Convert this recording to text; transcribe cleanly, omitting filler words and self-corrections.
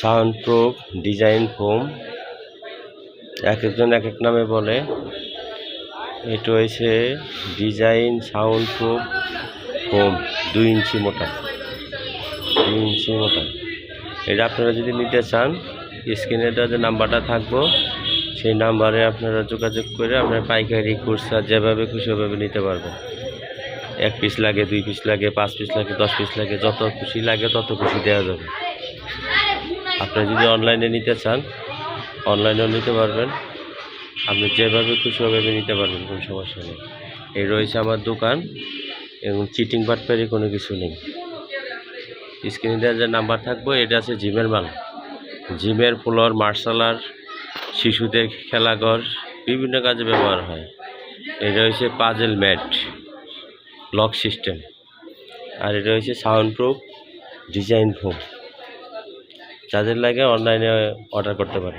Sound proof design foam, এক একজন এক এক নামে বলে। এটা হয়েছে ডিজাইন সাউন্ড প্রুফ ফোম 2 ইঞ্চি মোটা, 2 ইঞ্চি মোটা। এটা আপনারা যদি নিতে চান, স্ক্রিনে যে নাম্বারটা থাকবো সেই নাম্বারে আপনারা যোগাযোগ করে আপনার পাইকারি খুচরা যেভাবে খুশি ওভাবে নিতে পারবেন। 1 পিস লাগে, 2 পিস লাগে, 5 পিস লাগে, 10 পিস লাগে, যত খুশি লাগে তত খুশি দেওয়া যাবে। আপনি যদি অনলাইনে নিতে চান অনলাইনেও নিতে পারবেন, আপনি যেভাবে খুশি ওভাবে নিতে পারবেন, কোনো সমস্যা নেই। এই রয়েছে আমার দোকান এবং চিটিং বাটপারি কোনো কিছু নেই। স্ক্রিনে দেওয়া যে নাম্বার থাকবো এটা আছে জিমের মাল, জিমের ফ্লোর, মার্শাল আর্ট, শিশুদের খেলাঘর, বিভিন্ন কাজে ব্যবহার হয়। এটা হচ্ছে পাজেল ম্যাট লক সিস্টেম, আর এটা হচ্ছে সাউন্ড প্রুফ ডিজাইন ফোম। যাদের লাগে অনলাইনে অর্ডার করতে পারে।